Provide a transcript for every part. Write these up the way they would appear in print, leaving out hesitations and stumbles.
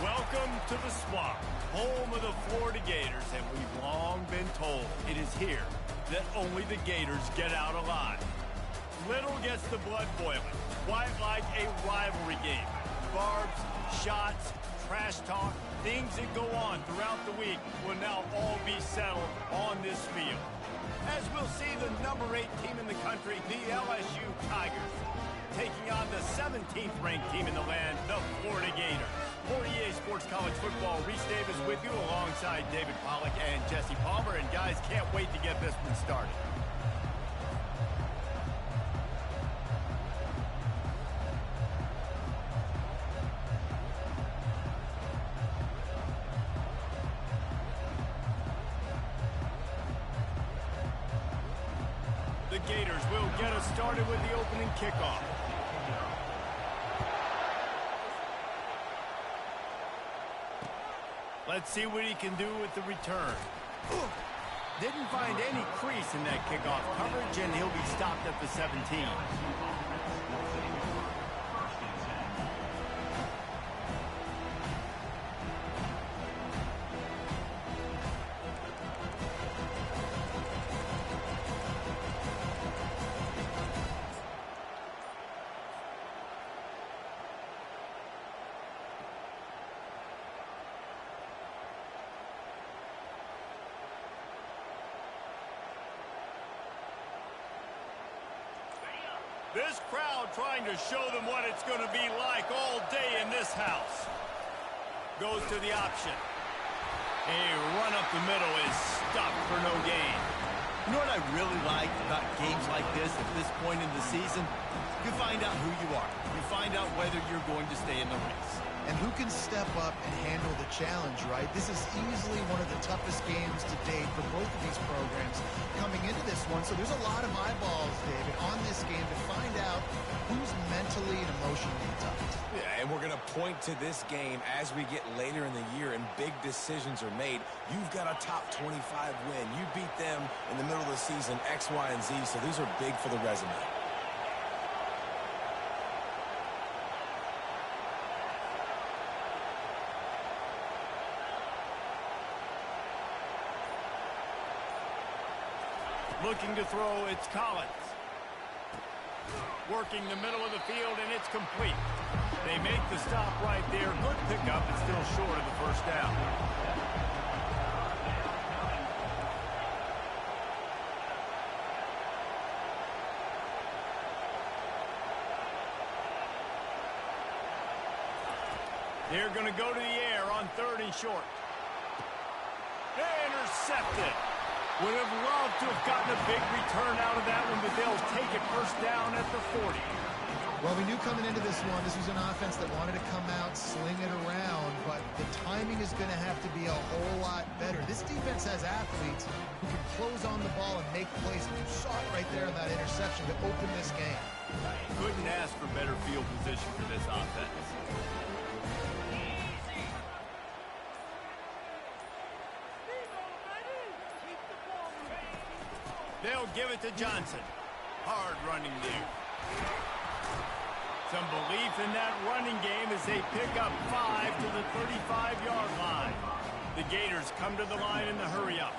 Welcome to the Swamp, home of the Florida Gators, and we've long been told it is here that only the Gators get out alive. Little gets the blood boiling, quite like a rivalry game. Barbs, shots, trash talk, things that go on throughout the week will now all be settled on this field. As we'll see the number 8 team in the country, the LSU Tigers, taking on the 17th ranked team in the land, the Florida Gators. For EA Sports College Football, Reese Davis with you alongside David Pollack and Jesse Palmer. And guys, can't wait to get this one started. The Gators will get us started with the opening kickoff. Let's see what he can do with the return. Didn't find any crease in that kickoff coverage, and he'll be stopped at the 17. This crowd trying to show them what it's going to be like all day in this house. Goes to the option. A run up the middle is stuffed for no gain. You know what I really like about games like this at this point in the season? You find out who you are. You find out whether you're going to stay in the race. And who can step up and handle the challenge, right? This is easily one of the toughest games to date for both of these programs coming into this one. So there's a lot of eyeballs, David, on this game to find out who's mentally and emotionally tough. Yeah, and we're going to point to this game as we get later in the year and big decisions are made. You've got a top 25 win. You beat them in the middle of the season, X, Y, and Z, so these are big for the resume. Looking to throw, it's Collins. Working the middle of the field, and it's complete. They make the stop right there. Good pickup, but still short of the first down. They're going to go to the air on 3rd and short. Intercepted. Would have loved to have gotten a big return out of that one, but they'll take it first down at the 40. Well, we knew coming into this one, this was an offense that wanted to come out, sling it around, but the timing is going to have to be a whole lot better. This defense has athletes who can close on the ball and make plays. And you saw it right there in that interception to open this game. Couldn't ask for better field position for this offense. They'll give it to Johnson. Hard running there. Some belief in that running game as they pick up 5 to the 35-yard line. The Gators come to the line in the hurry-up.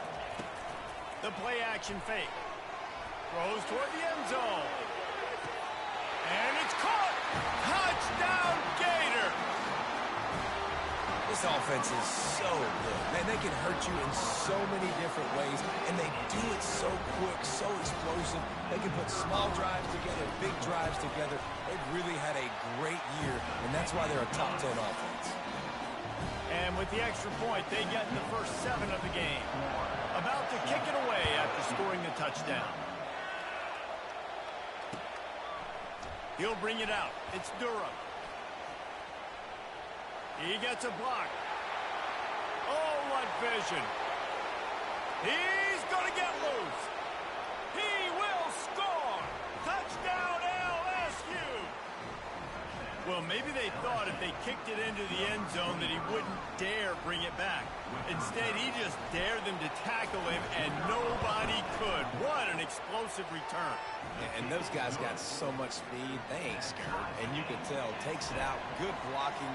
The play-action fake. Throws toward the end zone. And it's caught! Touchdown, Gator! This offense is so good. Man, they can hurt you in so many different ways, and they do it so quick, so explosive. They can put small drives together, big drives together. They've really had a great year, and that's why they're a top 10 offense. And with the extra point, they get the first 7 of the game. About to kick it away after scoring the touchdown. He'll bring it out. It's Durham. He gets a block. Oh, what vision. He's going to get loose. He will score. Touchdown, LSU. Well, maybe they thought if they kicked it into the end zone that he wouldn't dare bring it back. Instead, he just dared them to tackle him, and nobody could. What an explosive return. And those guys got so much speed, they ain't scared. And you can tell, takes it out, good blocking,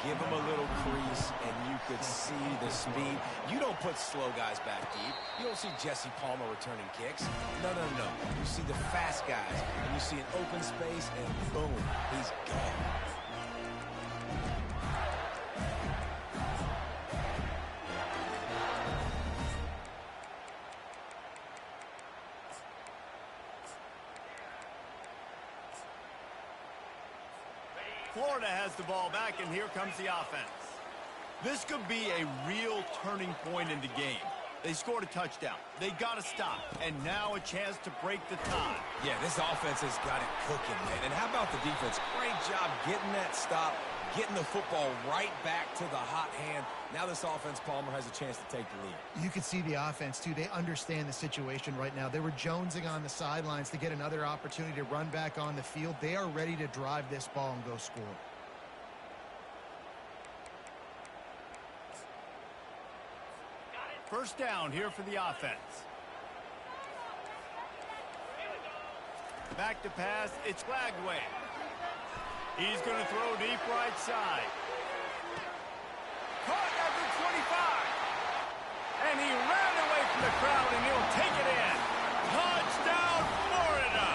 give him a little crease, and you could see the speed. You don't put slow guys back deep. You don't see Jesse Palmer returning kicks. No, no, no. You see the fast guys, and you see an open space, and boom, he's gone. Florida has the ball back, and here comes the offense. This could be a real turning point in the game. They scored a touchdown. They got to stop, and now a chance to break the tie. Yeah, this offense has got it cooking, man. And how about the defense? Great job getting that stop, getting the football right back to the hot hand. Now this offense, Palmer, has a chance to take the lead. You can see the offense, too. They understand the situation right now. They were jonesing on the sidelines to get another opportunity to run back on the field. They are ready to drive this ball and go score. First down here for the offense. Back to pass. It's Lagway. He's going to throw deep right side. Caught at the 25. And he ran away from the crowd, and he'll take it in. Touchdown, Florida.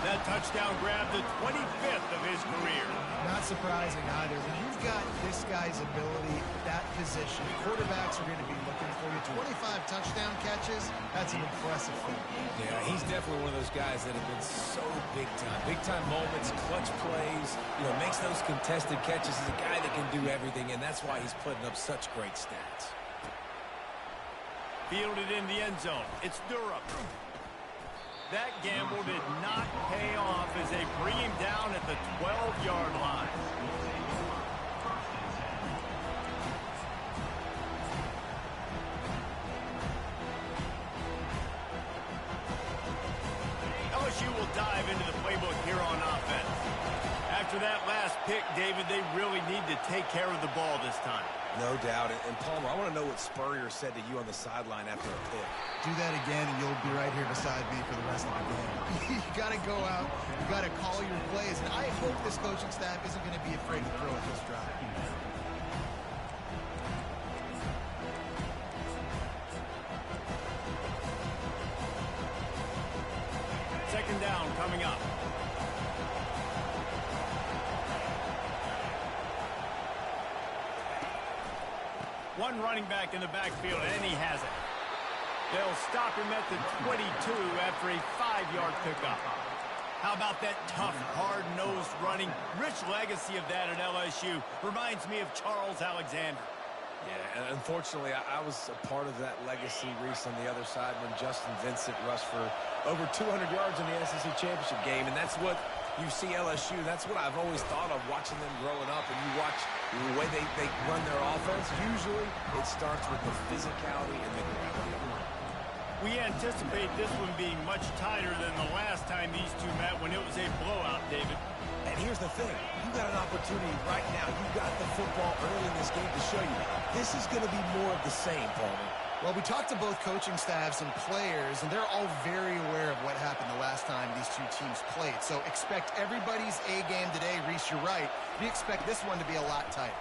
That touchdown grabbed the 25th of his career. Not surprising either. When you've got this guy's ability at that position, quarterbacks are going to be looking for you. 25 touchdown catches, that's an impressive thing. Yeah, he's definitely one of those guys that have been so big time. Big time moments, clutch plays, makes those contested catches. He's a guy that can do everything, and that's why he's putting up such great stats. Fielded in the end zone. It's Durham. That gamble did not pay off as they bring him down at the 12-yard line. LSU will dive into the playbook here on offense. After that last pick, David, they really need to take care of the ball this time. No doubt. And Palmer, I want to know what Spurrier said to you on the sideline after a pick. Do that again, and you'll be right here beside me for the rest of the game. You got to go out. You got to call your plays. And I hope this coaching staff isn't going to be afraid to throw at this drive. Second down coming up. One running back in the backfield, and he has it. They'll stop him at the 22 after a 5-yard pickup. How about that tough, hard-nosed running? Rich legacy of that at LSU. Reminds me of Charles Alexander. Yeah, and unfortunately, I was a part of that legacy, Reese, on the other side when Justin Vincent rushed for over 200 yards in the SEC Championship game, and that's what you see LSU. That's what I've always thought of watching them growing up, and you watch the way they run their offense. Usually, it starts with the physicality and the gravity. We anticipate this one being much tighter than the last time these two met when it was a blowout, David. And here's the thing. You got an opportunity right now. You got the football early in this game to show you. This is going to be more of the same, Palmer. Well, we talked to both coaching staffs and players, and they're all very aware of what happened the last time these two teams played. So expect everybody's A game today. Reese, you're right. We expect this one to be a lot tighter.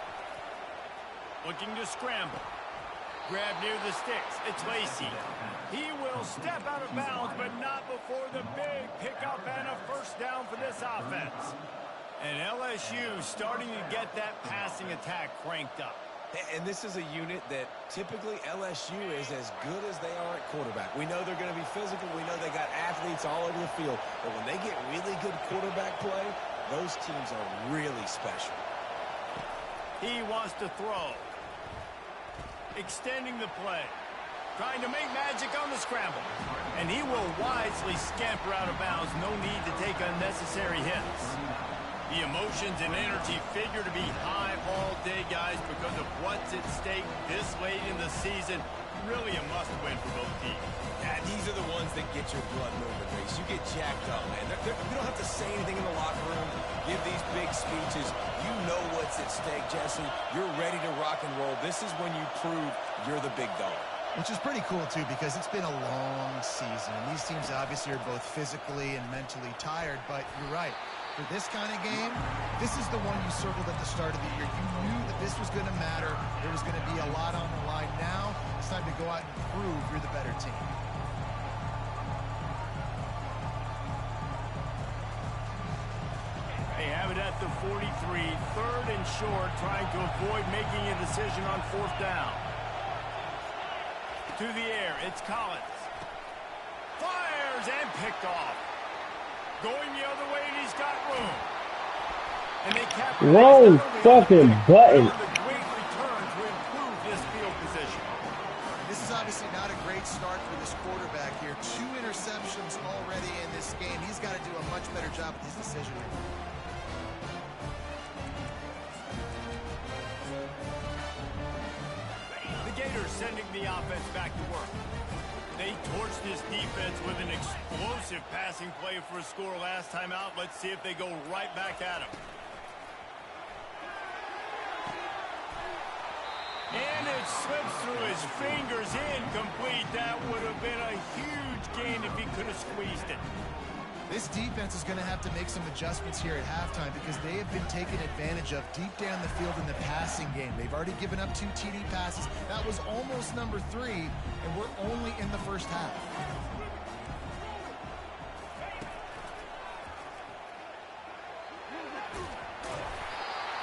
Looking to scramble. Grab near the sticks. It's Lacey. He will step out of bounds, but not before the big pickup and a first down for this offense. And LSU starting to get that passing attack cranked up. And this is a unit that typically LSU is as good as they are at quarterback. We know they're going to be physical. We know they got athletes all over the field. But when they get really good quarterback play, those teams are really special. He wants to throw. Extending the play. Trying to make magic on the scramble. And he will wisely scamper out of bounds. No need to take unnecessary hits. The emotions and energy figure to be high all day, guys, because of what's at stake this late in the season. Really a must-win for both teams. Yeah, these are the ones that get your blood moving, Reese. You get jacked up, man. You don't have to say anything in the locker room, give these big speeches. You know what's at stake, Jesse. You're ready to rock and roll. This is when you prove you're the big dog. Which is pretty cool, too, because it's been a long season. And these teams obviously are both physically and mentally tired, but you're right. For this kind of game, this is the one you circled at the start of the year. You knew that this was going to matter. There was going to be a lot on the line. Now it's time to go out and prove you're the better team. They have it at the 43, third and short, trying to avoid making a decision on fourth down. To the air, it's Collins. Fires and picked off. Going the other way, and he's got room. And they capture wrong fucking button. A great return to improve this field position. This is obviously not a great start for this quarterback here. 2 interceptions already in this game. He's got to do a much better job with his decision making. The Gators sending the offense back to work. They torched this defense with an explosive passing play for a score last time out. Let's see if they go right back at him. And it slips through his fingers, incomplete. That would have been a huge gain if he could have squeezed it. This defense is going to have to make some adjustments here at halftime because they have been taken advantage of deep down the field in the passing game. They've already given up 2 TD passes. That was almost number 3, and we're only in the first half.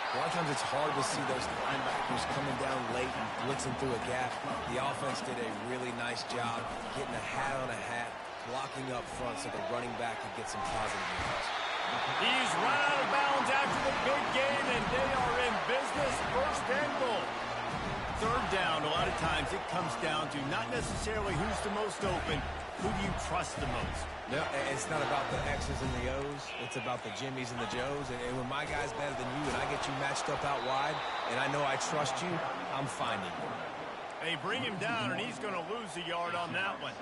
A lot of times it's hard to see those linebackers coming down late and blitzing through a gap. The offense did a really nice job getting a hat on a hat, blocking up front so the running back can get some positive yards. He's run out of bounds after the big gain, and they are in business. First and goal. Third down, a lot of times it comes down to not necessarily who's the most open, who do you trust the most? No, it's not about the X's and the O's. It's about the Jimmys and the Joes. And when my guy's better than you and I get you matched up out wide, and I know I trust you, I'm finding you. They bring him down, and he's going to lose a yard on that one.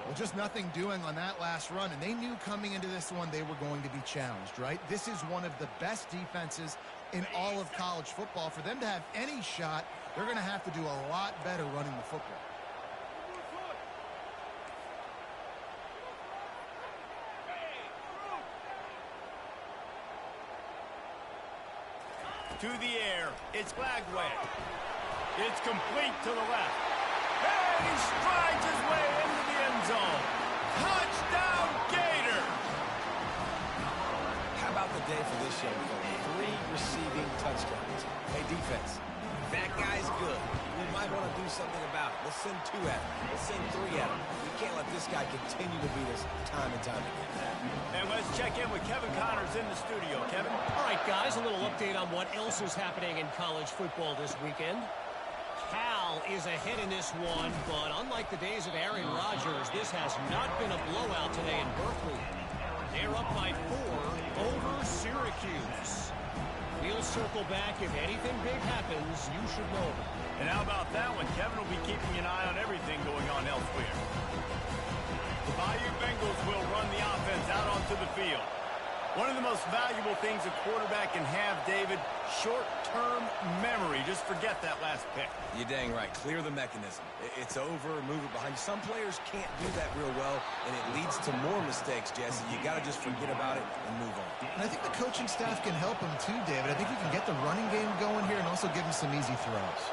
Well, just nothing doing on that last run, and they knew coming into this one they were going to be challenged, right? This is one of the best defenses in all of college football. For them to have any shot, they're going to have to do a lot better running the football. To the air, it's Glagway. It's complete to the left. And he strides his way into the end zone. Touchdown, Gator! How about the day for this young fella? 3 receiving touchdowns. Hey, defense, that guy's good. We might want to do something about it. Let's send 2 at him. Let's send 3 at him. We can't let this guy continue to beat us time and time again. And let's check in with Kevin Connors in the studio. Kevin? All right, guys, a little update on what else is happening in college football this weekend. Cal is ahead in this one, but unlike the days of Aaron Rodgers, this has not been a blowout today in Berkeley. They're up by 4 over Syracuse. We'll circle back. If anything big happens, you should know about it. And how about that one? Kevin will be keeping an eye on everything going on elsewhere. The Bayou Bengals will run the offense out onto the field. One of the most valuable things a quarterback can have, David, short-term memory. Just forget that last pick. You're dang right. Clear the mechanism. It's over. Move it behind you. Some players can't do that real well, and it leads to more mistakes, Jesse. You got to just forget about it and move on. And I think the coaching staff can help him too, David. I think he can get the running game going here and also give him some easy throws.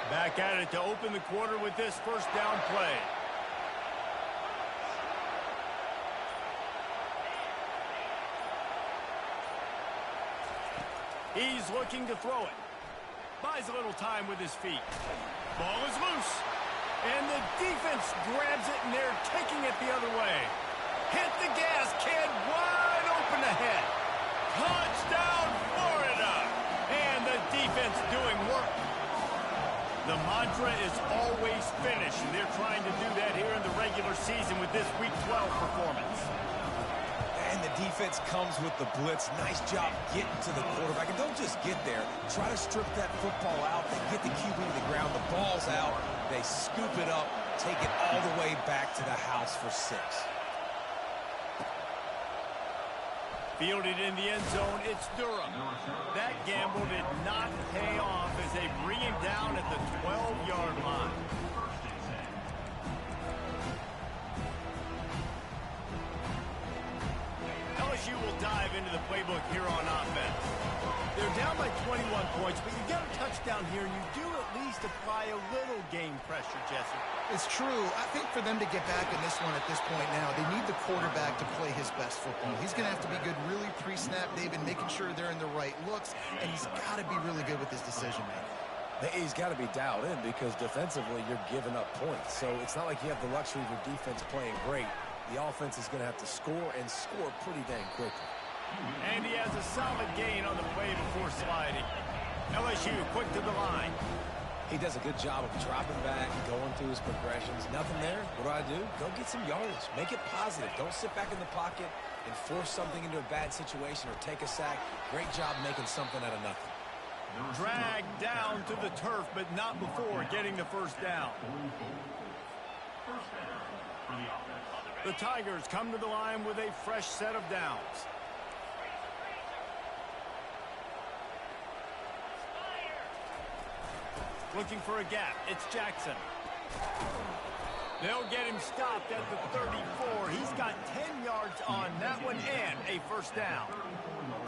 Back at it to open the quarter with this first down play. He's looking to throw it. Buys a little time with his feet. Ball is loose. And the defense grabs it, and they're taking it the other way. Hit the gas, kid. Wide open ahead. Touchdown, Florida. defense doing work. The mantra is always finish, and they're trying to do that here in the regular season with this Week 12 performance. And the defense comes with the blitz. Nice job getting to the quarterback. And don't just get there. Try to strip that football out. They get the QB to the ground. The ball's out. They scoop it up, take it all the way back to the house for 6. Fielded in the end zone, it's Durham. That gamble did not pay off as they bring him down at the 12-yard line. LSU will dive into the playbook here on offense. They're down by 21 points, but you get a touchdown here, and you do at least apply a little game pressure, Jesse. It's true. I think for them to get back in this one at this point now, they need the quarterback to play his best football. He's going to have to be good really pre-snap, David, making sure they're in the right looks, and he's got to be really good with his decision-making. He's got to be dialed in because defensively you're giving up points. So it's not like you have the luxury of your defense playing great. The offense is going to have to score and score pretty dang quickly. And he has a solid gain on the play before sliding. LSU quick to the line. He does a good job of dropping back, going through his progressions. Nothing there. What do? Go get some yardage. Make it positive. Don't sit back in the pocket and force something into a bad situation or take a sack. Great job making something out of nothing. Dragged down to the turf, but not before getting the first down. The Tigers come to the line with a fresh set of downs. Looking for a gap. It's Jackson. They'll get him stopped at the 34. He's got 10 yards on that one and a first down.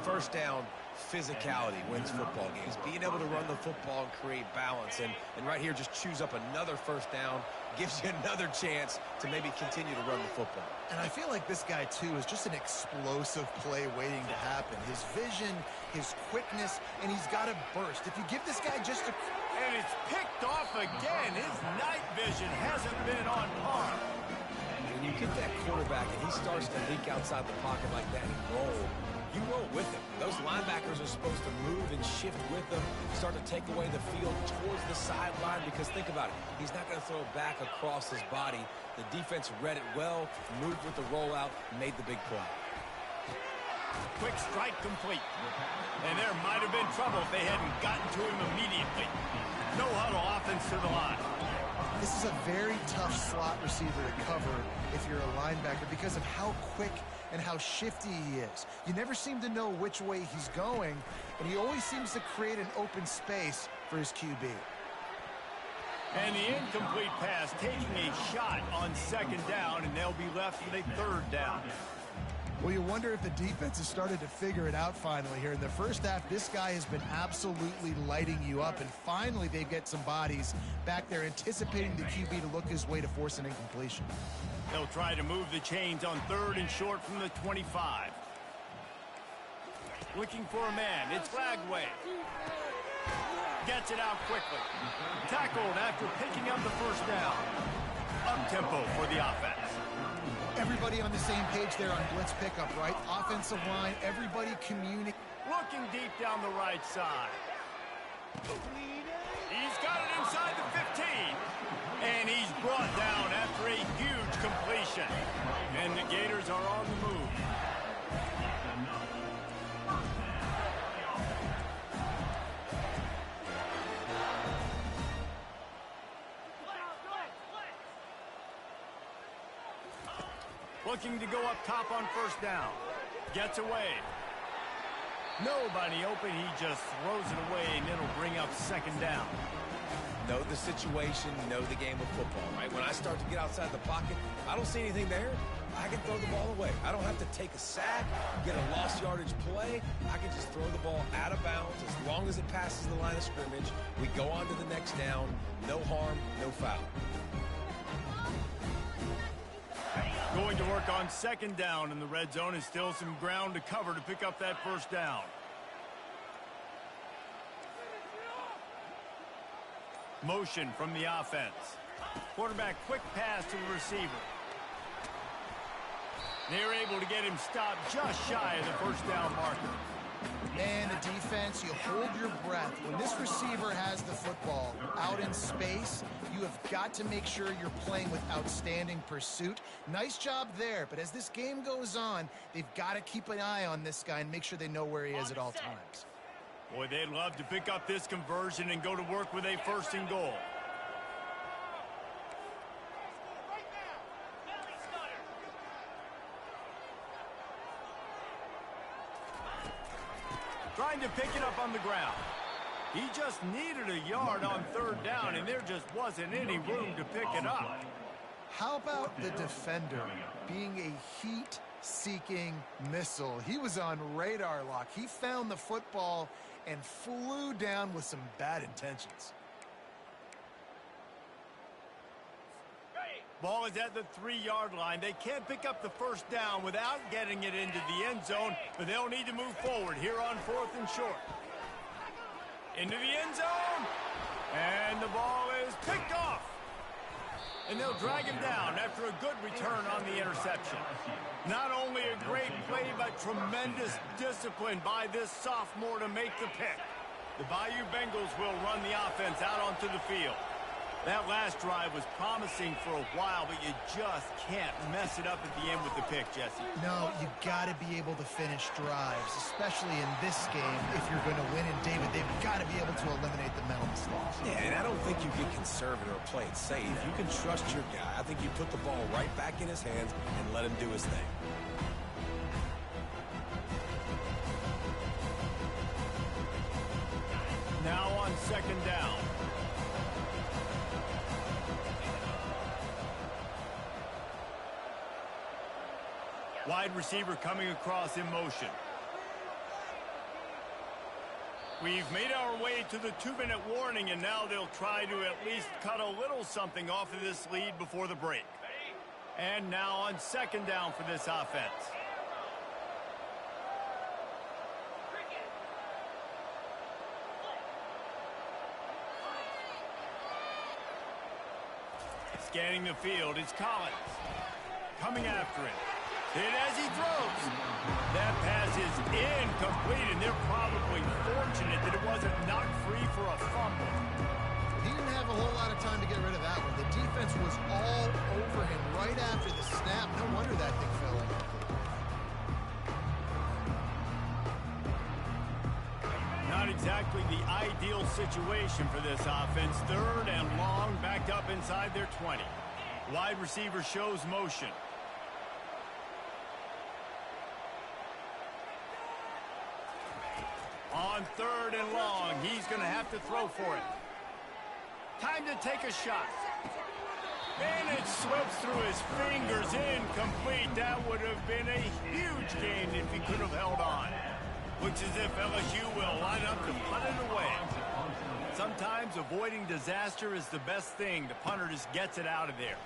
First down, physicality wins football games. Being able to run the football and create balance. And right here, just choose up another first down. Gives you another chance to maybe continue to run the football. And I feel like this guy, too, is just an explosive play waiting to happen. His vision, his quickness, and he's got to burst. If you give this guy just a... And it's picked off again. His night vision hasn't been on par. When you get that quarterback and he starts to leak outside the pocket like that and roll, you roll with him. Those linebackers are supposed to move and shift with him, start to take away the field towards the sideline because think about it. He's not going to throw it back across his body. The defense read it well, moved with the rollout, made the big play. Quick strike complete. And there might have been trouble if they hadn't gotten to him immediately. No huddle offense to the line. This is a very tough slot receiver to cover if you're a linebacker because of how quick and how shifty he is. You never seem to know which way he's going, and he always seems to create an open space for his QB. And the incomplete pass taking a shot on second down, and they'll be left with a third down. Well, you wonder if the defense has started to figure it out finally here. In the first half, this guy has been absolutely lighting you up, and finally they get some bodies back there anticipating the QB to look his way to force an incompletion. They'll try to move the chains on third and short from the 25. Looking for a man. It's Flagway. Gets it out quickly. Tackled after picking up the first down. Up-tempo for the offense. Everybody on the same page there on blitz pickup, right? Offensive line, everybody communicating. Looking deep down the right side. He's got it inside the 15. And he's brought down after a huge completion. And the Gators are on the move. Looking to go up top on first down. Gets away. Nobody open. He just throws it away, and it'll bring up second down. Know the situation, know the game of football, right? When I start to get outside the pocket, I don't see anything there. I can throw the ball away. I don't have to take a sack, get a lost yardage play. I can just throw the ball out of bounds as long as it passes the line of scrimmage. We go on to the next down. No harm, no foul. Going to work on second down in the red zone, and still some ground to cover to pick up that first down. Motion from the offense. Quarterback quick pass to the receiver. They're able to get him stopped just shy of the first down marker. Man, the defense, you hold your breath. When this receiver has the football out in space, you have got to make sure you're playing with outstanding pursuit. Nice job there, but as this game goes on, they've got to keep an eye on this guy and make sure they know where he is at all times. Boy, they'd love to pick up this conversion and go to work with a first and goal. Trying to pick it up on the ground. He just needed a yard on third down, and there just wasn't any room to pick it up. How about the defender being a heat-seeking missile? He was on radar lock. He found the football and flew down with some bad intentions. Ball is at the 3-yard line. They can't pick up the first down without getting it into the end zone, but they'll need to move forward here on 4th and short. Into the end zone, and the ball is picked off. And they'll drag him down after a good return on the interception. Not only a great play, but tremendous discipline by this sophomore to make the pick. The Bayou Bengals will run the offense out onto the field. That last drive was promising for a while, but you just can't mess it up at the end with the pick, Jesse. No, you got to be able to finish drives, especially in this game. If you're going to win, and David, they've got to be able to eliminate the mental mistakes. Yeah, and I don't think you get conservative or play it safe. You can trust your guy. I think you put the ball right back in his hands and let him do his thing. Now on 2nd down. Wide receiver coming across in motion. We've made our way to the 2-minute warning, and now they'll try to at least cut a little something off of this lead before the break. And now on 2nd down for this offense. Scanning the field, it's Collins. Coming after it. Hit as he throws. That pass is incomplete, and they're probably fortunate that it wasn't knocked free for a fumble. He didn't have a whole lot of time to get rid of that one. The defense was all over him right after the snap. No wonder that thing fell incomplete. Not exactly the ideal situation for this offense. 3rd and long, backed up inside their 20. Wide receiver shows motion. On 3rd and long, he's going to have to throw for it. Time to take a shot. And it slips through his fingers, incomplete. That would have been a huge gain if he could have held on. Looks as if LSU will line up to punt it away. Sometimes avoiding disaster is the best thing. The punter just gets it out of there.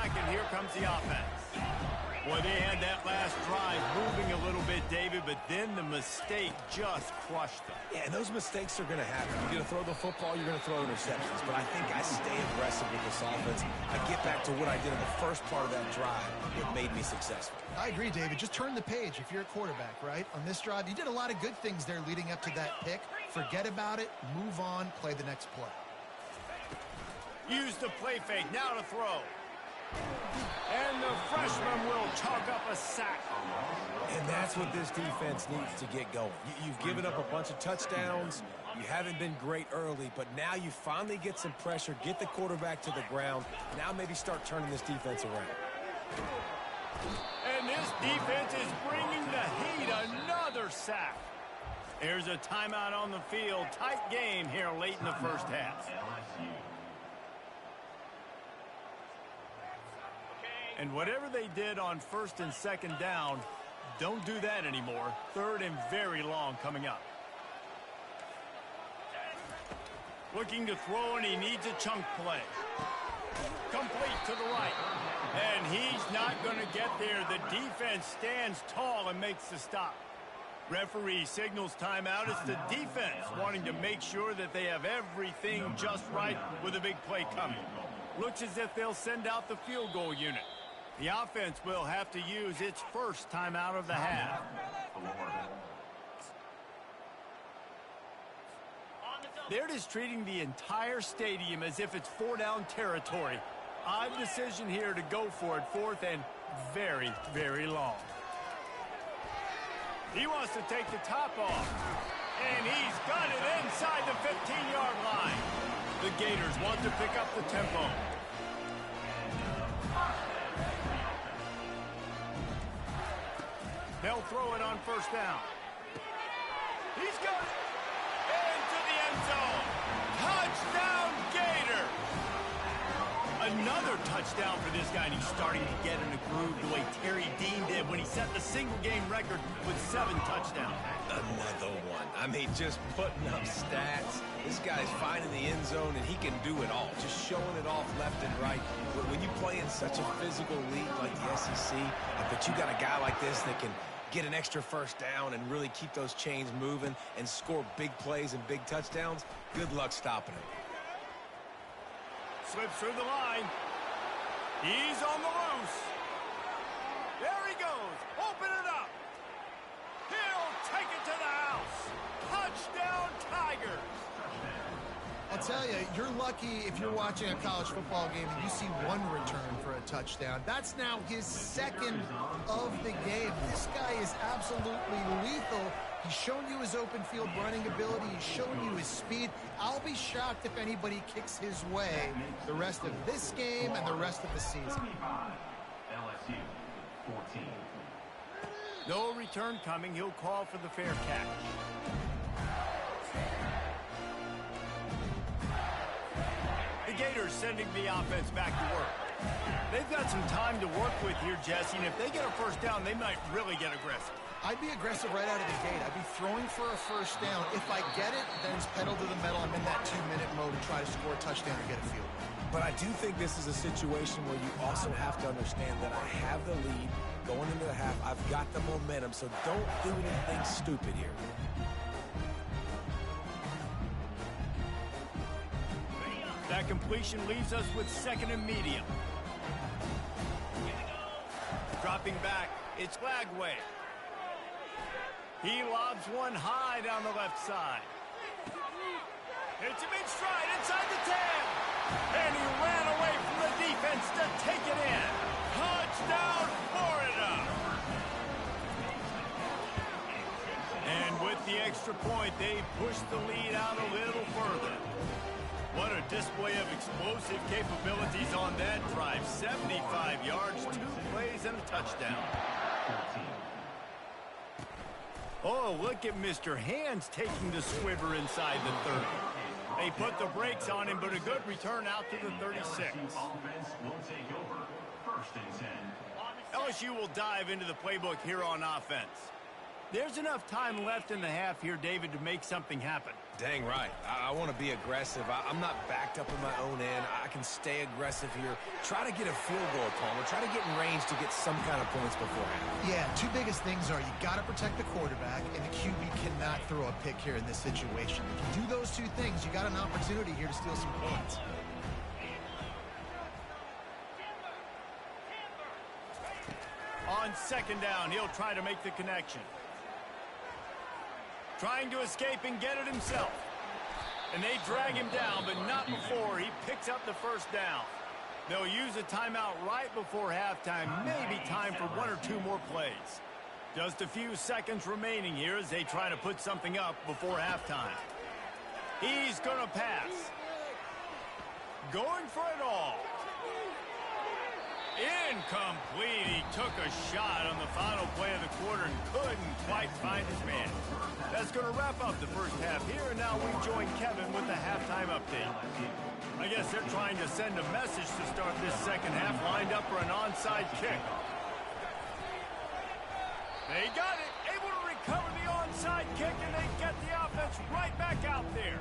And here comes the offense. Boy, they had that last drive moving a little bit, David, but then the mistake just crushed them. Yeah, and those mistakes are going to happen. You're going to throw the football, you're going to throw interceptions. But I think I stay aggressive with this offense. I get back to what I did in the first part of that drive that made me successful. I agree, David. Just turn the page if you're a quarterback, right? On this drive, you did a lot of good things there leading up to that pick. Forget about it, move on, play the next play. Use the play fake, now to throw. And the freshman will chalk up a sack. And that's what this defense needs to get going. You've given up a bunch of touchdowns. You haven't been great early, but now you finally get some pressure, get the quarterback to the ground. Now maybe start turning this defense around. And this defense is bringing the heat. Another sack. There's a timeout on the field. Tight game here late in the first half. And whatever they did on 1st and 2nd down, don't do that anymore. 3rd and very long coming up. Looking to throw, and he needs a chunk play. Complete to the right. And he's not going to get there. The defense stands tall and makes the stop. Referee signals timeout. It's the defense wanting to make sure that they have everything just right with a big play coming. Looks as if they'll send out the field goal unit. The offense will have to use its first timeout of the half. They're just treating the entire stadium as if it's four-down territory. Odd decision here to go for it, fourth and very, very long. He wants to take the top off. And he's got it inside the 15-yard line. The Gators want to pick up the tempo. They'll throw it on first down. He's got it into the end zone. Touchdown, Gator! Another touchdown for this guy, and he's starting to get in a groove the way Terry Dean did when he set the single-game record with 7 touchdowns. Another one. I mean, just putting up stats. This guy's finding the end zone, and he can do it all, just showing it off left and right. But when you play in such a physical league like the SEC, but you got a guy like this that can get an extra first down and really keep those chains moving and score big plays and big touchdowns, good luck stopping him. Slips through the line. He's on the loose. There he goes. Open it up. He'll take it to the house. Touchdown, Tigers. I'll tell you, you're lucky if you're watching a college football game and you see one return for a touchdown. That's now his second of the game. This guy is absolutely lethal. He's shown you his open field running ability. He's shown you his speed. I'll be shocked if anybody kicks his way the rest of this game and the rest of the season. LSU 14. No return coming. He'll call for the fair catch. The Gators sending the offense back to work. They've got some time to work with here, Jesse, and if they get a first down, they might really get aggressive. I'd be aggressive right out of the gate. I'd be throwing for a first down. If I get it, then it's pedal to the metal. I'm in that 2-minute mode and try to score a touchdown or get a field goal. But I do think this is a situation where you also have to understand that I have the lead going into the half. I've got the momentum, so don't do anything stupid here. That completion leaves us with second and medium. Dropping back, it's Lagway. He lobs one high down the left side. Hits him in stride inside the 10. And he ran away from the defense to take it in. Touchdown, Florida! And with the extra point, they push the lead out a little further. What a display of explosive capabilities on that drive. 75 yards, 2 plays, and a touchdown. Oh, look at Mr. Hands taking the squiver inside the 30. They put the brakes on him, but a good return out to the 36. Offense will take over. First and 10. LSU will dive into the playbook here on offense. There's enough time left in the half here, David, to make something happen. Dang right. I want to be aggressive. I'm not backed up in my own end. I can stay aggressive here. Try to get a field goal, Palmer. Try to get in range to get some kind of points beforehand. Yeah, 2 biggest things are you got to protect the quarterback, and the QB cannot throw a pick here in this situation. If you do those 2 things, you got an opportunity here to steal some points. On second down, he'll try to make the connection. Trying to escape and get it himself. And they drag him down, but not before he picks up the first down. They'll use a timeout right before halftime. Maybe time for 1 or 2 more plays. Just a few seconds remaining here as they try to put something up before halftime. He's going to pass. Going for it all. Incomplete. He took a shot on the final play of the quarter and couldn't quite find his man. That's going to wrap up the first half here, and now we join Kevin with the halftime update. I guess they're trying to send a message to start this second half, lined up for an onside kick. They got it, able to recover the onside kick, and they get the offense right back out there.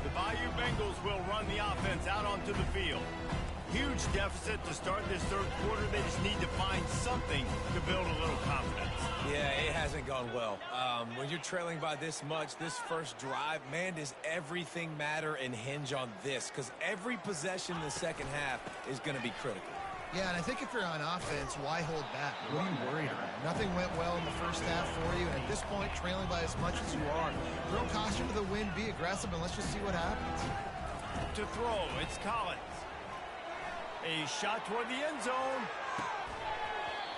The Bayou Bengals will run the offense out onto the field. Huge deficit to start this third quarter. They just need to find something to build a little confidence. Yeah, it hasn't gone well. When you're trailing by this much, this first drive, man, does everything matter and hinge on this? Because every possession in the second half is going to be critical. Yeah, and I think if you're on offense, why hold back? What are you worried about? Nothing went well in the first half for you, and at this point, trailing by as much as you are, throw caution to the wind, be aggressive, and let's just see what happens. To throw, it's Collins. A shot toward the end zone.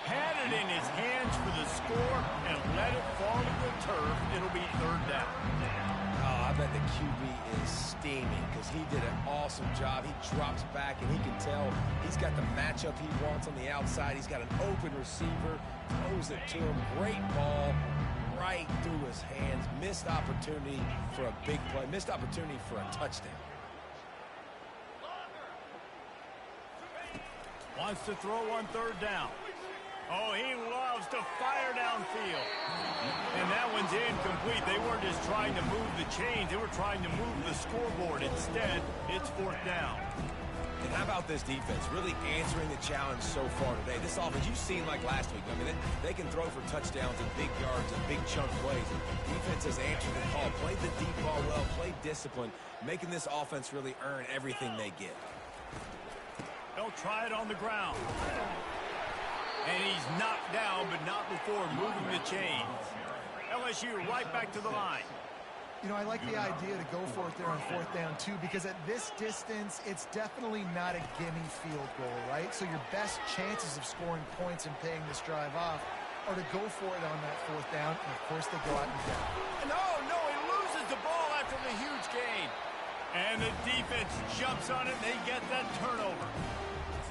Had it in his hands for the score and let it fall to the turf. It'll be third down. Oh, I bet the QB is steaming because he did an awesome job. He drops back, and he can tell he's got the matchup he wants on the outside. He's got an open receiver, throws it to him. Great ball right through his hands. Missed opportunity for a big play. Missed opportunity for a touchdown. Wants to throw on third down. Oh, he loves to fire downfield. And that one's incomplete. They weren't just trying to move the chains. They were trying to move the scoreboard. Instead, it's fourth down. And how about this defense? Really answering the challenge so far today. This offense, you've seen like last week. I mean, they can throw for touchdowns and big yards and big chunk plays. Defense has answered the call. Played the deep ball well. Played discipline. Making this offense really earn everything they get. They'll try it on the ground. And he's knocked down, but not before moving the chains. LSU right back to the line. You know, I like the idea to go for it there on fourth down, too, because at this distance, it's definitely not a gimme field goal, right? So your best chances of scoring points and paying this drive off are to go for it on that fourth down, and, of course, they go out and get it. And no, he loses the ball after the huge gain. And the defense jumps on it, and they get that turnover.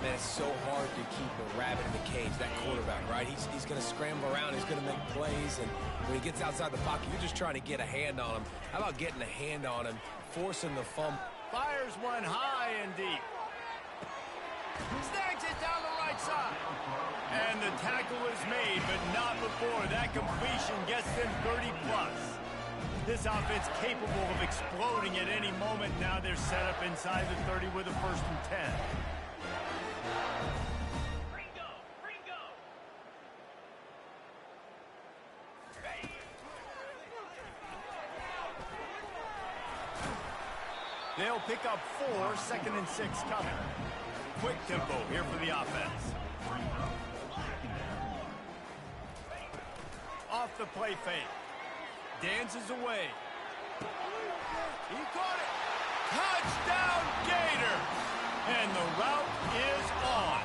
Man, it's so hard to keep a rabbit in the cage, that quarterback, right? He's going to scramble around. He's going to make plays. And when he gets outside the pocket, you're just trying to get a hand on him. How about getting a hand on him, forcing the fumble? Fires one high and deep. Snags it down the right side. And the tackle is made, but not before. That completion gets them 30-plus. This offense capable of exploding at any moment. Now they're set up inside the 30 with a 1st and 10. They'll pick up 4, 2nd and 6 coming. Quick tempo here for the offense. Off the play fake. Dances away. He caught it. Touchdown, Gator! And the route is on.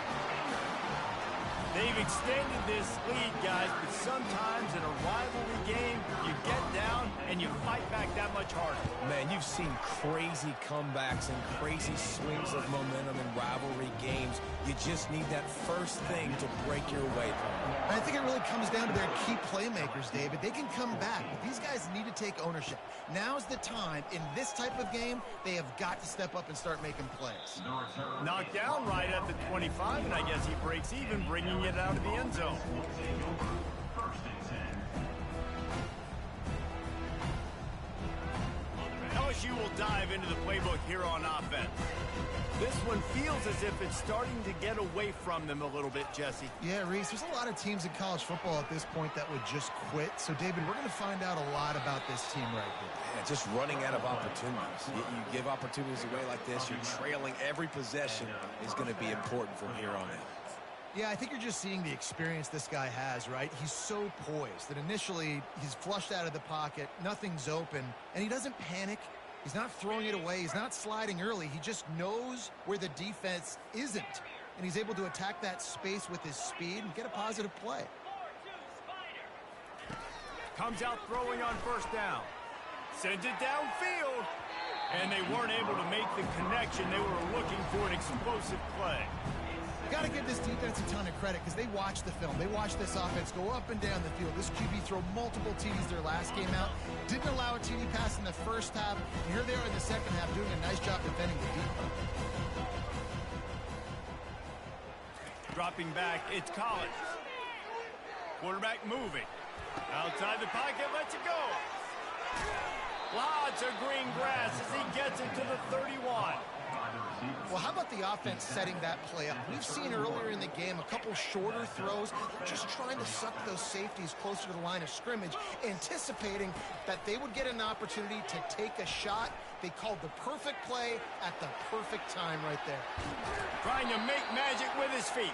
They've extended this lead, guys, but sometimes in a rivalry game, you get down and you fight back that much harder. Man, you've seen crazy comebacks and crazy swings of momentum in rivalry games. You just need that first thing to break your way through. I think it really comes down to their key playmakers, David. They can come back, but these guys need to take ownership. Now's the time. In this type of game, they have got to step up and start making plays. Knocked down right at the 25, and I guess he breaks even, bringing it out of the end zone. LSU will dive into the playbook here on offense. This one feels as if it's starting to get away from them a little bit, Jesse. Yeah, Reese, there's a lot of teams in college football at this point that would just quit. So, David, we're going to find out a lot about this team right here. Yeah, just running out of opportunities. You give opportunities away like this, you're trailing. Every possession is going to be important from here on out. Yeah, I think you're just seeing the experience this guy has, right? He's so poised that initially he's flushed out of the pocket, nothing's open, and he doesn't panic. He's not throwing it away. He's not sliding early. He just knows where the defense isn't, and he's able to attack that space with his speed and get a positive play. Comes out throwing on first down. Sends it downfield, and they weren't able to make the connection. They were looking for an explosive play. Got to give this defense a ton of credit because they watched the film. They watched this offense go up and down the field. This QB throw multiple TDs their last game out. Didn't allow a TD pass in the first half. And here they are in the second half doing a nice job defending the deep. Dropping back, it's Collins. Quarterback moving. Outside the pocket, lets it go. Lots of green grass as he gets it to the 31. Well, how about the offense setting that play up? We've seen earlier in the game a couple shorter throws, just trying to suck those safeties closer to the line of scrimmage, anticipating that they would get an opportunity to take a shot. They called the perfect play at the perfect time right there. Trying to make magic with his feet.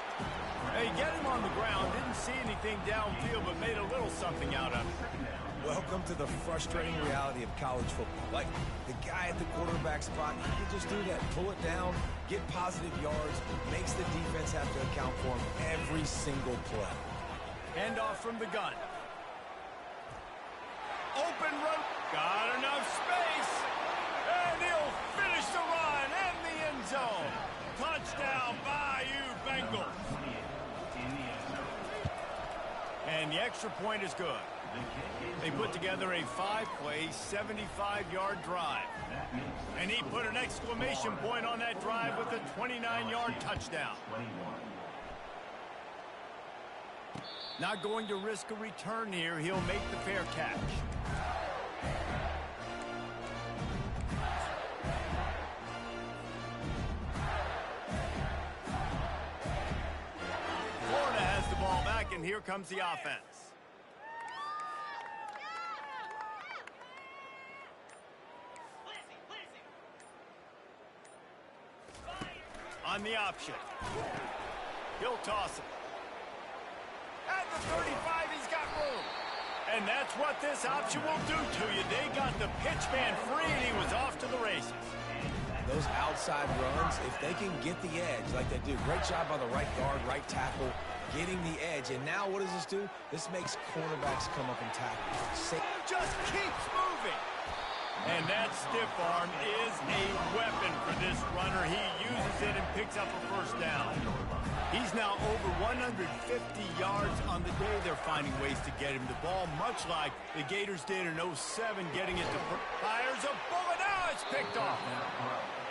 They get him on the ground, didn't see anything downfield, but made a little something out of it. Welcome to the frustrating reality of college football. Like, the guy at the quarterback spot, he can just do that. Pull it down, get positive yards, makes the defense have to account for him every single play. Handoff from the gun. Open run. Got enough space. And he'll finish the run in the end zone. Touchdown, Bayou Bengals. And the extra point is good. They put together a 5-play, 75-yard drive. And he put an exclamation point on that drive with a 29-yard touchdown. Not going to risk a return here. He'll make the fair catch. Florida has the ball back, and here comes the offense. On the option. He'll toss it. At the 35, he's got room. And that's what this option will do to you. They got the pitch man free, and he was off to the races. Those outside runs, if they can get the edge like they do, great job on the right guard, right tackle, getting the edge. And now what does this do? This makes cornerbacks come up and tackle. Just keeps moving. And that stiff arm is a weapon for this runner. He uses it and picks up a first down. He's now over 150 yards on the day. They're finding ways to get him the ball, much like the Gators did in 07, getting it to fires a bullet. Now it's picked off.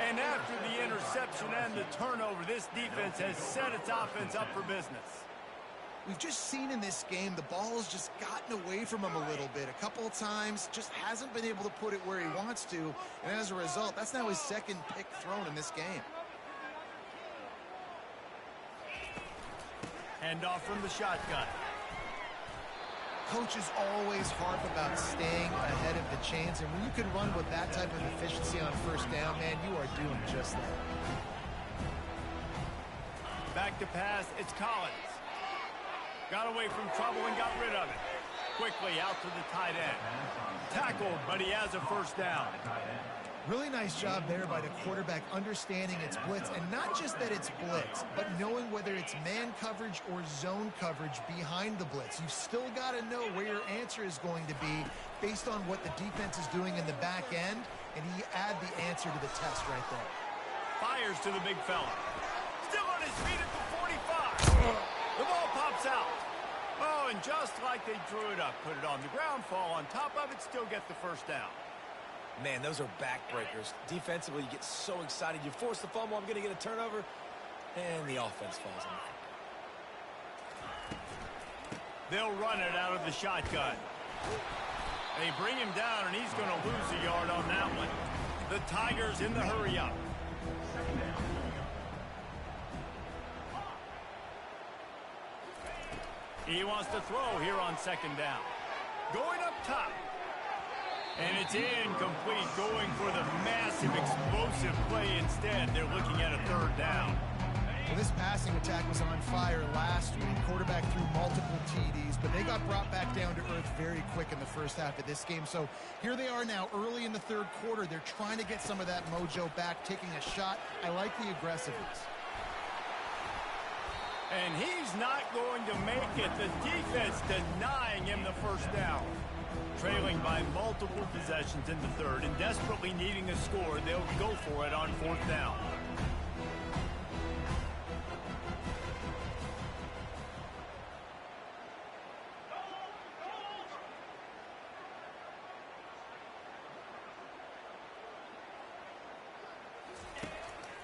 And after the interception and the turnover, this defense has set its offense up for business. We've just seen in this game the ball has just gotten away from him a little bit. A couple of times, just hasn't been able to put it where he wants to. And as a result, that's now his second pick thrown in this game. Handoff from the shotgun. Coaches always harp about staying ahead of the chains. And when you can run with that type of efficiency on first down, man, you are doing just that. Back to pass, it's Collins. Got away from trouble and got rid of it. Quickly out to the tight end. Tackled, but he has a first down. Really nice job there by the quarterback understanding it's blitz. And not just that it's blitz, but knowing whether it's man coverage or zone coverage behind the blitz. You've still got to know where your answer is going to be based on what the defense is doing in the back end. And he add the answer to the test right there. Fires to the big fella. Still on his feet at the 45. The ball pops out. Oh, and just like they drew it up, put it on the ground, fall on top of it, still get the first down. Man, those are backbreakers. Defensively, you get so excited. You force the fumble, I'm going to get a turnover, and the offense falls on it. They'll run it out of the shotgun. They bring him down, and he's going to lose a yard on that one. The Tigers in the hurry-up. He wants to throw here on second down. Going up top. And it's incomplete, going for the massive explosive play instead. They're looking at a third down. Well, this passing attack was on fire last week. Quarterback threw multiple TDs, but they got brought back down to earth very quick in the first half of this game. So here they are now early in the third quarter. They're trying to get some of that mojo back, taking a shot. I like the aggressiveness. And he's not going to make it. The defense denying him the first down. Trailing by multiple possessions in the third and desperately needing a score, they'll go for it on fourth down.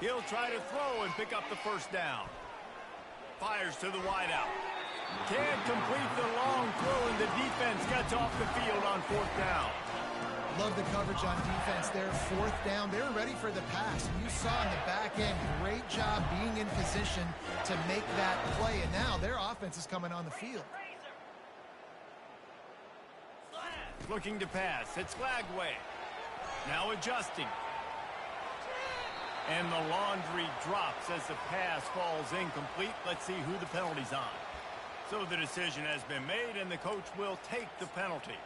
He'll try to throw and pick up the first down. Fires to the wideout. Can't complete the long throw, and the defense gets off the field on fourth down. Love the coverage on defense there. 4th down. They were ready for the pass. You saw in the back end, great job being in position to make that play. And now their offense is coming on the field. Looking to pass. It's Lagway. Now adjusting. And the laundry drops as the pass falls incomplete. Let's see who the penalty's on. So the decision has been made, and the coach will take the penalty.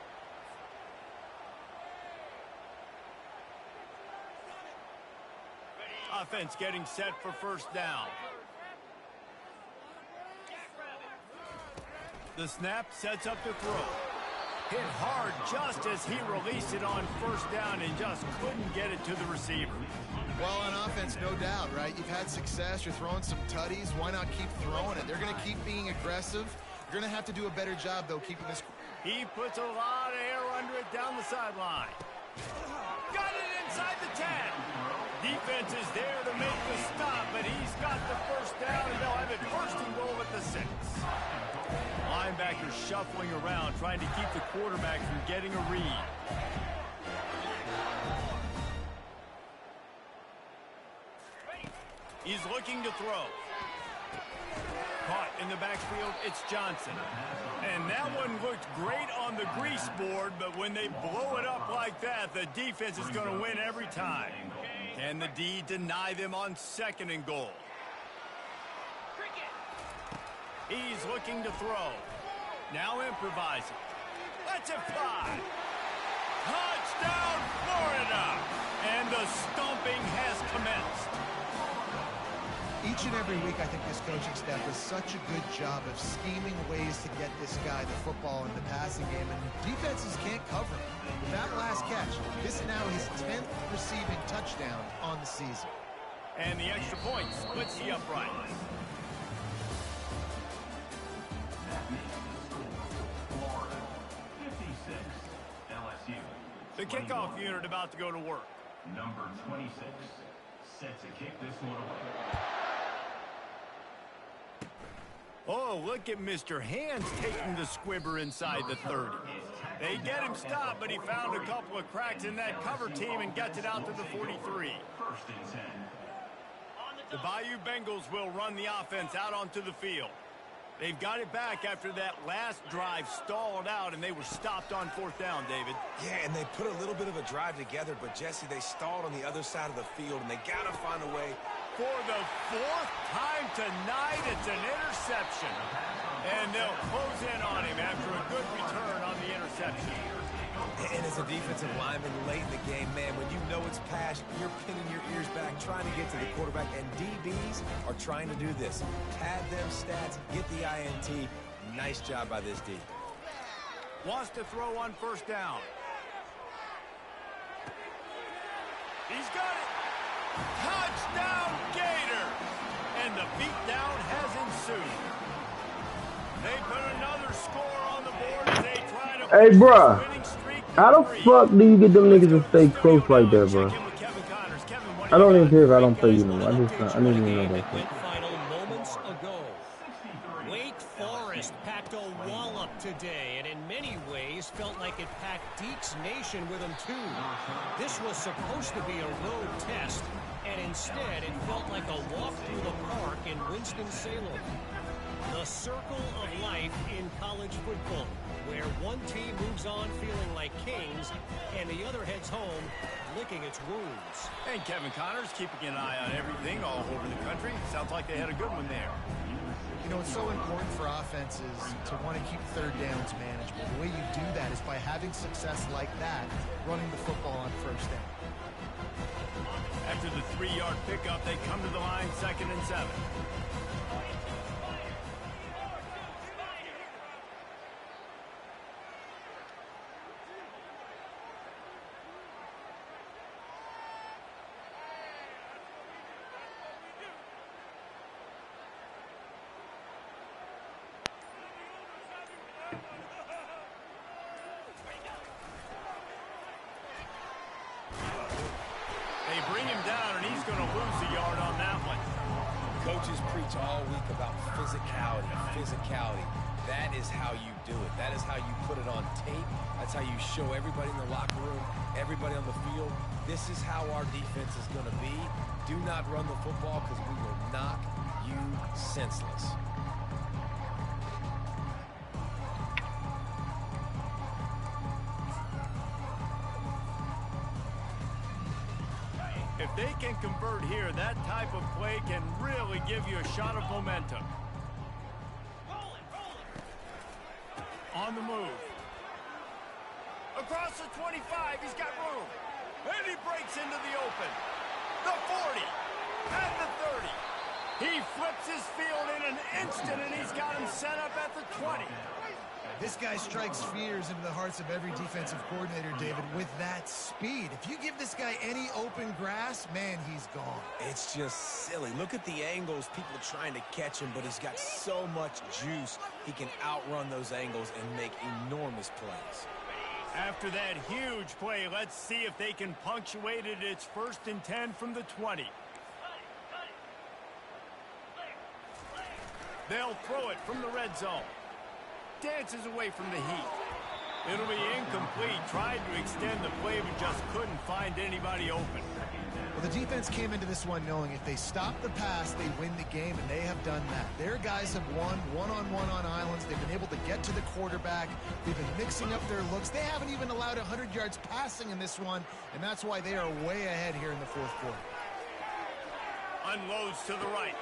Offense getting set for 1st down. The snap sets up the throw. Hit hard just as he released it on 1st down and just couldn't get it to the receiver. Well, on offense, no doubt, right? You've had success. You're throwing some tutties. Why not keep throwing it? They're going to keep being aggressive. You're going to have to do a better job, though, keeping this. He puts a lot of air under it down the sideline. Got it inside the 10. Defense is there to make the stop, but he's got the 1st down, and they'll have it 1st and goal at the 6. Linebackers shuffling around, trying to keep the quarterback from getting a read. He's looking to throw. Caught in the backfield, it's Johnson. And that one looked great on the grease board, but when they blow it up like that, the defense is going to win every time. Can the D deny them on 2nd and goal? He's looking to throw. Now improvising. Let's it fly. Touchdown, Florida! And the stomping has commenced. Each and every week, I think this coaching staff does such a good job of scheming ways to get this guy the football in the passing game, and defenses can't cover him. With that last catch, this is now his 10th receiving touchdown on the season. And the extra point splits the uprights. The kickoff unit about to go to work. Number 26 set to kick this one away. Oh, look at Mr. Hands taking the squibber inside the 30. They get him stopped, but he found a couple of cracks in that cover team and gets it out to the 43. 1st and 10. The Bayou Bengals will run the offense out onto the field. They've got it back after that last drive stalled out, and they were stopped on 4th down, David. Yeah, and they put a little bit of a drive together, but, Jesse, they stalled on the other side of the field, and they got to find a way. For the 4th time tonight, it's an interception. And they'll close in on him after a good return on the interception. And as a defensive lineman late in the game, man, when you know it's pass, you're pinning your ears back, trying to get to the quarterback, and DBs are trying to do this. Pad them stats, get the INT. Nice job by this D. Wants to throw on 1st down. He's got it. Touchdown, Gators! And the beatdown has ensued. They put another score on the board as they try to Hey, bruh. winning streak. How the fuck do you get them niggas to stay close like that, bro? I don't even care if I don't play you anymore. I didn't even know that shit. Final moments ago. Wake Forest packed a wallop today, and in many ways felt like it packed Deeks Nation with them too. This was supposed to be a road test, and instead it felt like a walk through the park in Winston-Salem. The circle of life in college football, where one team moves on feeling like kings, and the other heads home licking its wounds. And Kevin Connors keeping an eye on everything all over the country. Sounds like they had a good one there. You know, it's so important for offenses to want to keep 3rd downs manageable. The way you do that is by having success like that, running the football on 1st down. After the 3-yard pickup, they come to the line 2nd and 7. Bring him down, and he's going to lose a yard on that one. Coaches preach all week about physicality. That is how you do it. That is how you put it on tape. That's how you show everybody in the locker room, everybody on the field. This is how our defense is going to be. Do not run the football because we will knock you senseless. If they can convert here, that type of play can really give you a shot of momentum. On the move. Across the 25, he's got room. And he breaks into the open. The 40. And the 30. He flips his field in an instant, and he's got him set up at the 20. This guy strikes fears into the hearts of every defensive coordinator, David, with that speed. If you give this guy any open grass, man, he's gone. It's just silly. Look at the angles, people trying to catch him, but he's got so much juice. He can outrun those angles and make enormous plays. After that huge play, let's see if they can punctuate it. It's 1st and 10 from the 20. They'll throw it from the red zone. Dances away from the heat. It'll be incomplete. Tried to extend the play, but just couldn't find anybody open. Well, the defense came into this one knowing if they stop the pass, they win the game, and they have done that. Their guys have won one-on-one on islands. They've been able to get to the quarterback. They've been mixing up their looks. They haven't even allowed 100 yards passing in this one, and that's why they are way ahead here in the 4th quarter. Unloads to the right.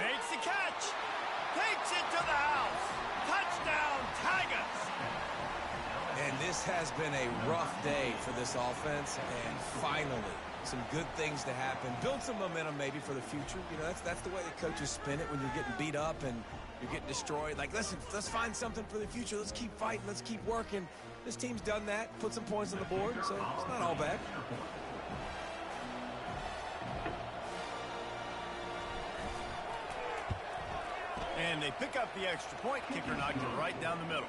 Makes the catch. Takes it to the house. Touchdown, Tigers! And this has been a rough day for this offense, and finally, some good things to happen. Build some momentum maybe for the future. You know, that's the way the coaches spin it when you're getting beat up and you're getting destroyed. Like, listen, let's find something for the future. Let's keep fighting. Let's keep working. This team's done that, put some points on the board, so it's not all bad. And they pick up the extra point. Kicker knocked it right down the middle.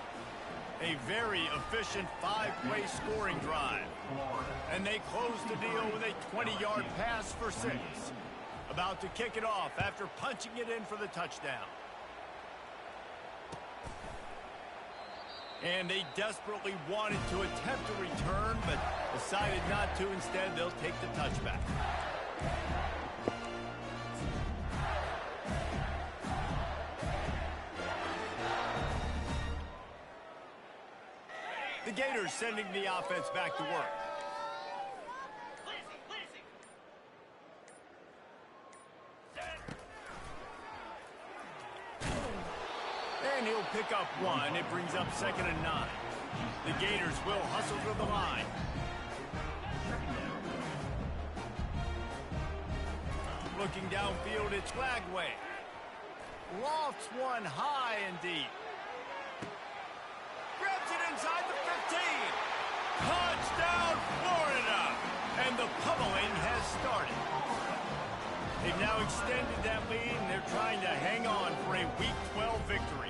A very efficient 5-play scoring drive. And they close the deal with a 20-yard pass for 6. About to kick it off after punching it in for the touchdown. And they desperately wanted to attempt a return, but decided not to. Instead, they'll take the touchback. The Gators sending the offense back to work. And he'll pick up 1. It brings up 2nd and 9. The Gators will hustle to the line. Looking downfield, it's Lagway. Lofts one high and deep. Grabs it inside the 15. Touchdown, Florida! And the pummeling has started. They've now extended that lead, and they're trying to hang on for a Week 12 victory.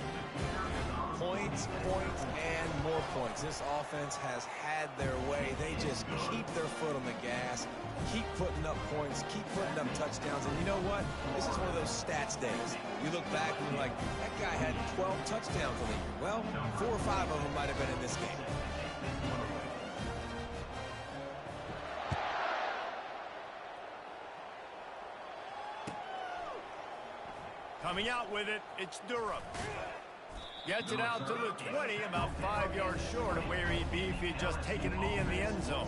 Points, points, and more points. This offense has had their way. They just keep their foot on the gas, keep putting up points, keep putting up touchdowns. And you know what? This is one of those stats days. You look back and you're like, that guy had 12 touchdowns on the year. Well, 4 or 5 of them might have been in this game. Coming out with it, it's Durham. Gets it out to the 20, about 5 yards short of where he'd be if he'd just taken a knee in the end zone.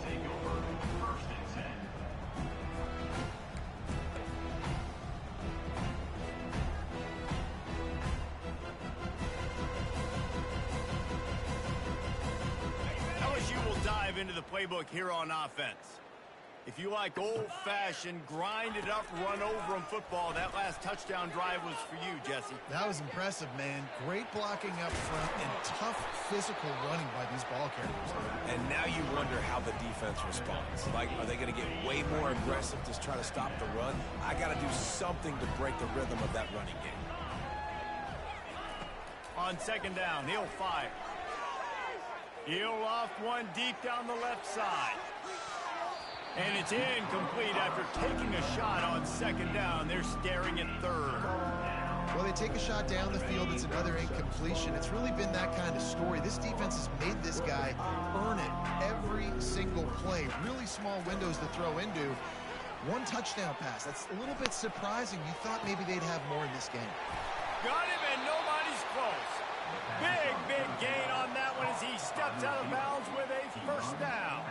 LSU will dive into the playbook here on offense. If you like old-fashioned, grind-it-up, run-over-'em football, that last touchdown drive was for you, Jesse. That was impressive, man. Great blocking up front and tough physical running by these ball carriers. And now you wonder how the defense responds. Like, are they going to get way more aggressive to try to stop the run? I got to do something to break the rhythm of that running game. On 2nd down, he'll fire. He'll loft one deep down the left side. And it's incomplete after taking a shot on 2nd down. They're staring at 3rd. Well, they take a shot down the field. It's another incompletion. It's really been that kind of story. This defense has made this guy earn it every single play. Really small windows to throw into. One touchdown pass. That's a little bit surprising. You thought maybe they'd have more in this game. Got him, and nobody's close. Big gain on that one as he steps out of bounds with a first down.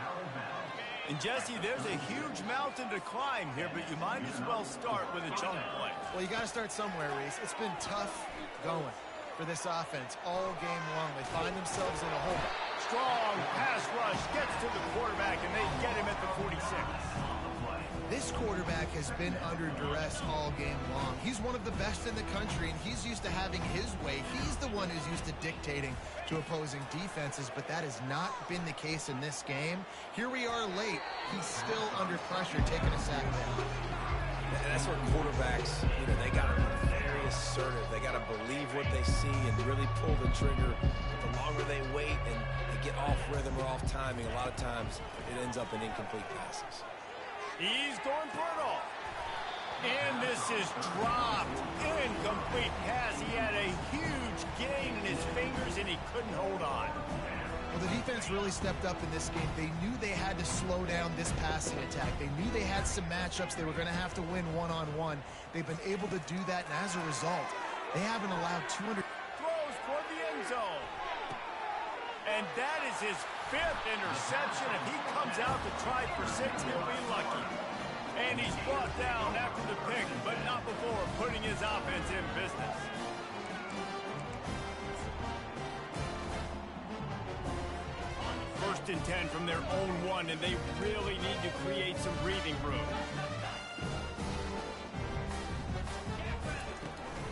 And, Jesse, there's a huge mountain to climb here, but you might as well start with a chunk play. Well, you got to start somewhere, Reese. It's been tough going for this offense all game long. They find themselves in a hole. Strong pass rush gets to the quarterback, and they get him at the 46. This quarterback has been under duress all game long. He's one of the best in the country, and he's used to having his way. He's the one who's used to dictating to opposing defenses, but that has not been the case in this game. Here we are late. He's still under pressure, taking a sack down. That's where quarterbacks, they got to be very assertive. They got to believe what they see and really pull the trigger. But the longer they wait and they get off rhythm or off timing, a lot of times it ends up in incomplete passes. He's going for it all. And this is dropped. Incomplete pass. He had a huge gain in his fingers, and he couldn't hold on. Well, the defense really stepped up in this game. They knew they had to slow down this passing attack. They knew they had some matchups they were going to have to win one-on-one. They've been able to do that, and as a result, they haven't allowed 200... Throws toward the end zone. And that is his 5th interception. If he comes out to try for 6, he'll be lucky. And he's brought down after the pick, but not before putting his offense in business. First and 10 from their own 1, and they really need to create some breathing room.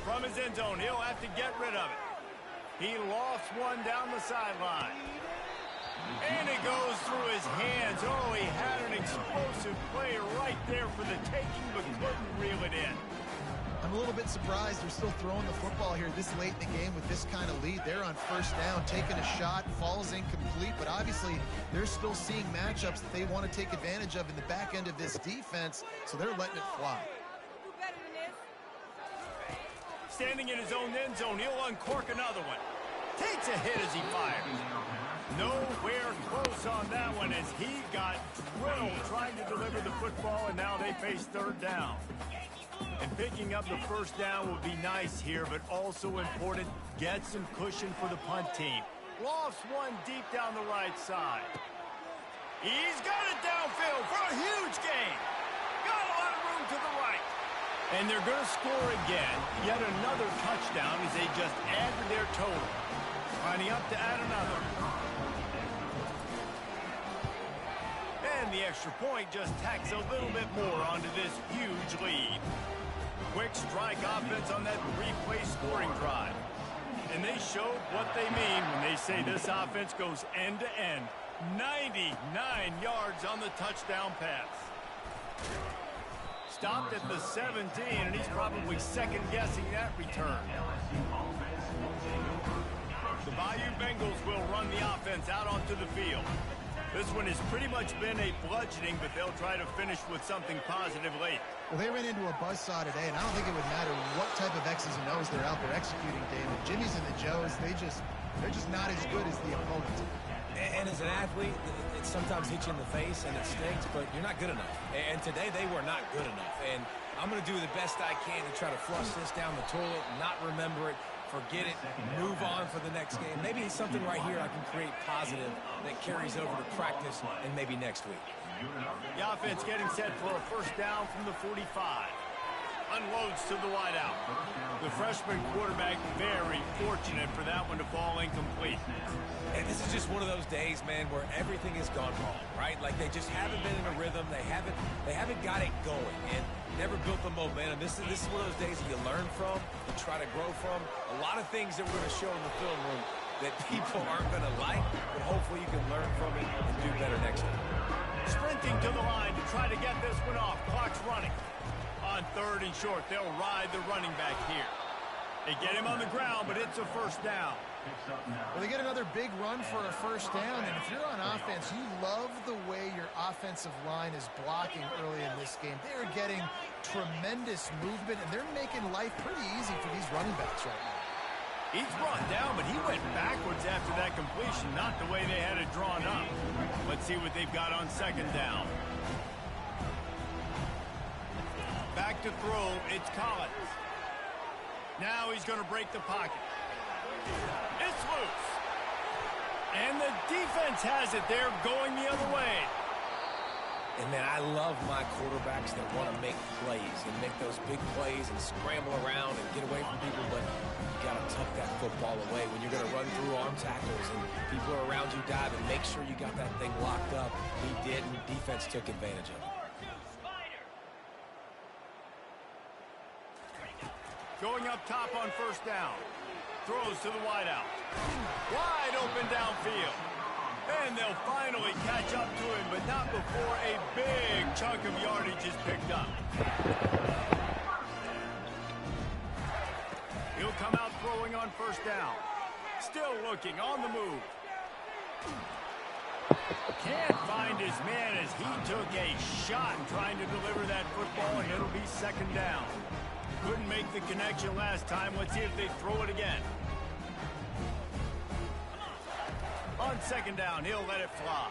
From his end zone, he'll have to get rid of it. He lost one down the sideline. And it goes through his hands. Oh, he had an explosive play right there for the taking, but couldn't reel it in. I'm a little bit surprised they're still throwing the football here this late in the game with this kind of lead. They're on first down, taking a shot, falls incomplete, but obviously they're still seeing matchups that they want to take advantage of in the back end of this defense, so they're letting it fly. Standing in his own end zone, he'll uncork another one. Takes a hit as he fires. Nowhere close on that one as he got drilled trying to deliver the football, and now they face third down. And picking up the first down would be nice here, but also important, get some cushion for the punt team. Lofts one deep down the right side. He's got it downfield for a huge gain. Got a lot of room to the right. And they're going to score again. Yet another touchdown as they just add to their total. Lining up to add another. And the extra point just tacks a little bit more onto this huge lead. Quick strike offense on that 3-play scoring drive. And they showed what they mean when they say this offense goes end to end. 99 yards on the touchdown pass. Stopped at the 17, and he's probably second-guessing that return. The Bayou Bengals will run the offense out onto the field. This one has pretty much been a bludgeoning, but they'll try to finish with something positive late. Well, they ran into a buzzsaw today, and I don't think it would matter what type of X's and O's they're out there executing, David. Jimmy's and the Joes, they're just not as good as the opponent. And as an athlete, it sometimes hits you in the face and it stinks, but you're not good enough. And today they were not good enough. And I'm going to do the best I can to try to flush this down the toilet, not remember it, forget it, move on for the next game. Maybe it's something right here I can create positive that carries over to practice and maybe next week. The offense getting set for a first down from the 45. Unloads to the wideout. The freshman quarterback very fortunate for that one to fall incomplete. And this is just one of those days, man, where everything has gone wrong, right? Like they just haven't been in a rhythm. They haven't got it going and never built the momentum. This is one of those days that you learn from, you try to grow from. A lot of things that we're going to show in the film room that people aren't going to like, but hopefully you can learn from it and do better next time. Sprinting to the line to try to get this one off. Clock's running. On third and short, they'll ride the running back here. They get him on the ground, but it's a first down. Well, they get another big run for a first down, and if you're on offense, you love the way your offensive line is blocking early in this game. They're getting tremendous movement, and they're making life pretty easy for these running backs right now. He's brought down, but he went backwards after that completion, not the way they had it drawn up. Let's see what they've got on second down. Back to throw, it's Collins. Now he's going to break the pocket. It's loose. And the defense has it there going the other way. And, man, I love my quarterbacks that want to make plays and make those big plays and scramble around and get away from people, but you got to tuck that football away when you're going to run through arm tackles and people are around you diving. Make sure you got that thing locked up. He did, and defense took advantage of it. Going up top on first down. Throws to the wideout. Wide open downfield. And they'll finally catch up to him, but not before a big chunk of yardage is picked up. He'll come out throwing on first down. Still looking on the move. Can't find his man as he took a shot trying to deliver that football, and it'll be second down. Couldn't make the connection last time. Let's see if they throw it again. On second down, he'll let it fly.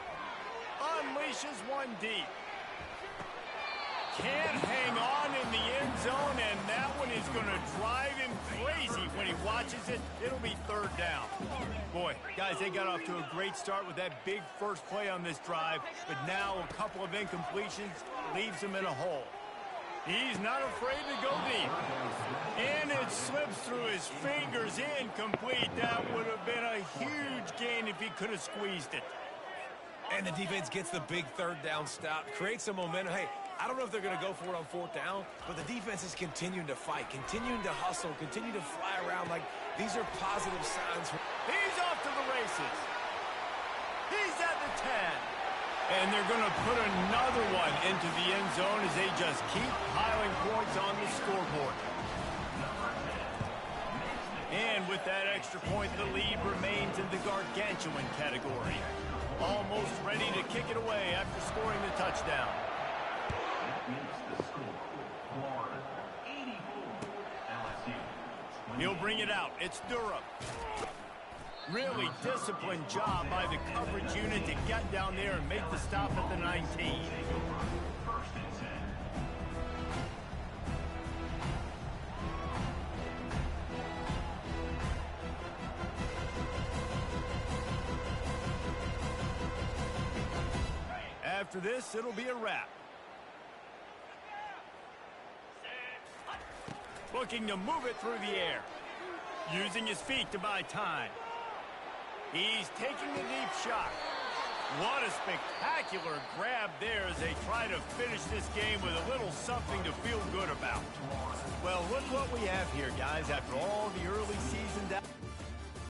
Unleashes one deep. Can't hang on in the end zone, and that one is going to drive him crazy when he watches it. It'll be third down. Boy, guys, they got off to a great start with that big first play on this drive, but now a couple of incompletions leaves him in a hole. He's not afraid to go deep. And it slips through his fingers, incomplete. That would have been a huge gain if he could have squeezed it. And the defense gets the big third down stop, creates some momentum. Hey, I don't know if they're going to go for it on fourth down, but the defense is continuing to fight, continuing to hustle, continue to fly around like these are positive signs. He's off to the races. He's at the 10. And they're going to put another one into the end zone as they just keep piling points on the scoreboard. And with that extra point, the lead remains in the gargantuan category. Almost ready to kick it away after scoring the touchdown. That makes the score Florida 84, LSU. He'll bring it out. It's Durham. Really disciplined job by the coverage unit to get down there and make the stop at the 19. First and 10. After this, it'll be a wrap. Looking to move it through the air. Using his feet to buy time. He's taking the deep shot. What a spectacular grab there as they try to finish this game with a little something to feel good about. Well, look what we have here, guys. After all the early season